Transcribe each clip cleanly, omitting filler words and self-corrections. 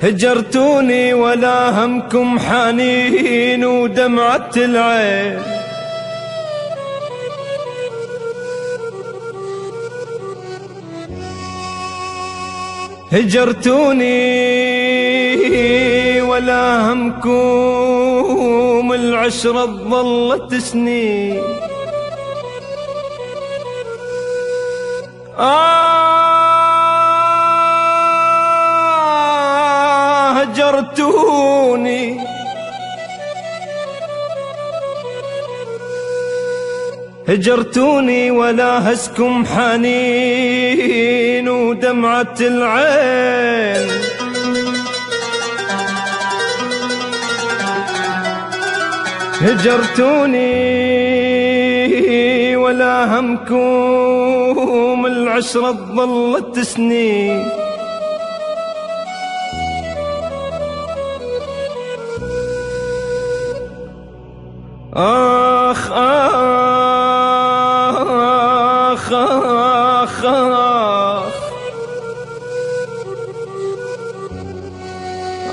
هجرتوني ولا همكم حنين ودمعة العين. هجرتوني ولا همكم العشرة ظلت سنين. هجرتوني ولا هسكم حنين ودمعة العين. هجرتوني ولا همكم العشرة ظلت سنين. آخ آخ آخ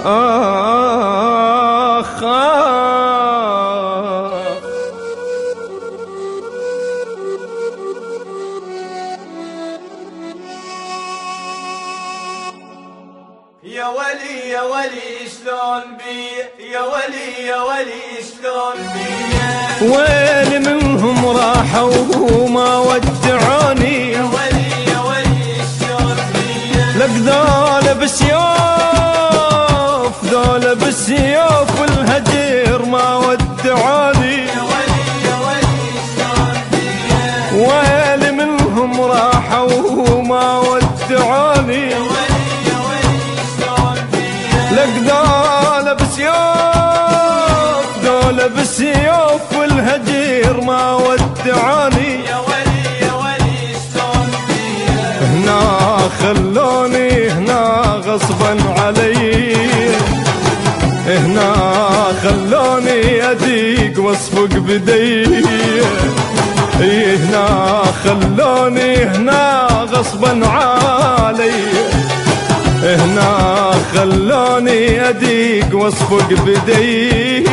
آخ يا ولي يا ولي شلون بي، يا ولي يا ولي شلون بي. ويل منهم راحوا وما ودعوني. يا ولي يا ولي شلون بي. لك ذولا بسيوف، ذولا بسيوف الهجر ما ودعوني. يا ولي يا ولي شلون بي. ويل منهم راحوا وما ودعوني. يا ولي يا ولي شلون بي. لك ذولا بسيوف، ذولا بسيوف الهجر ما ودعوني. يا ولي يا ولي شلون بي. هنا خلوني، هنا غصبا علي، هنا خلوني أديق واصفق بدي. هنا خلوني، هنا غصبا علي، هنا خلوني أديق واصفق بدي.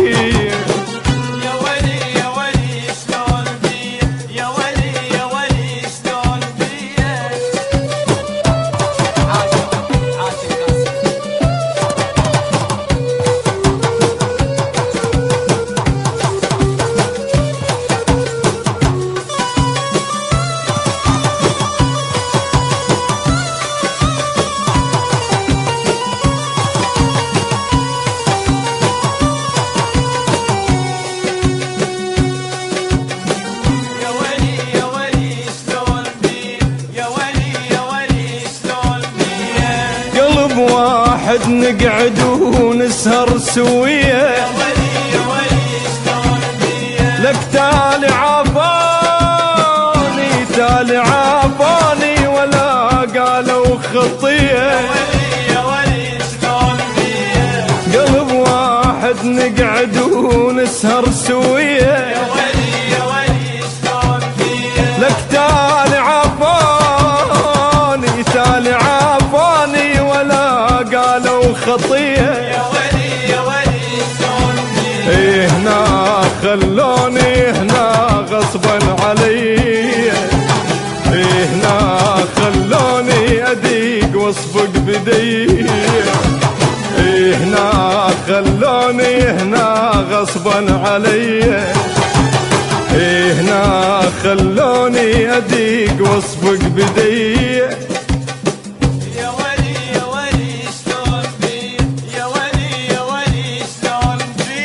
يا ولي يا ولي شلون بي، يا ولي يا ولي شلون بي. عاشق عاشق نقعد ونسهر سوية. يا ولي يا ولي شلون بي. لك تالي عافاني، تالي عافاني ولا قالوا خطية. يا ولي يا ولي شلون بي. قلب واحد نقعد ونسهر سوية. يا ولي يا ولي شلون بي. لك تالي عافاني، تالي عافاني ولا قالوا خطية. يا ولي يا ولي شلون بي. هنا خلوني، هنا غصبا علي، هنا خلوني أديق واصفق بدي. هنا خلوني، هنا غصبا علي، هنا خلوني أديق واصفق بدي. يا ولي يا ولي شلون بي، يا ولي يا ولي شلون بي.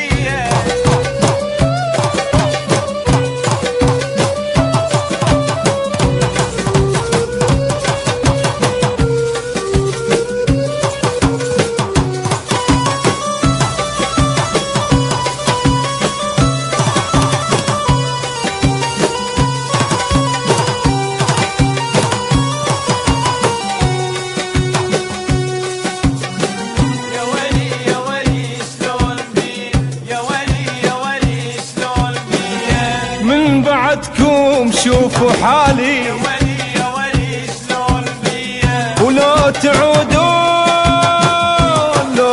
بعدكم شوفوا حالي يا ولي يا ولي شلون بيا ولو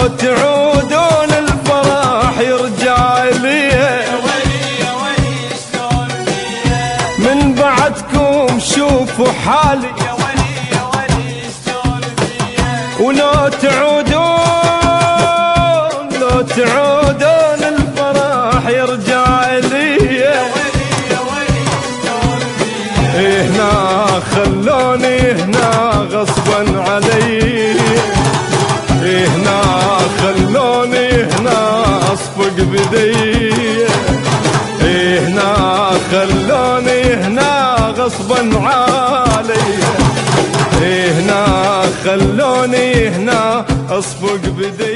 تعودون الفرح يرجع لي يا ولي يا ولي شلون بيا من بعدكم شوفوا حالي يا ولي يا ولي شلون بيا ولو تعودون الفرح يرجع لي يا ولي يا ولي شلون بيا هنا خلوني هنا غصبا علي هنا خلوني هنا اصفق بدي هنا خلوني هنا غصبا علي هنا خلوني هنا اصفق بدي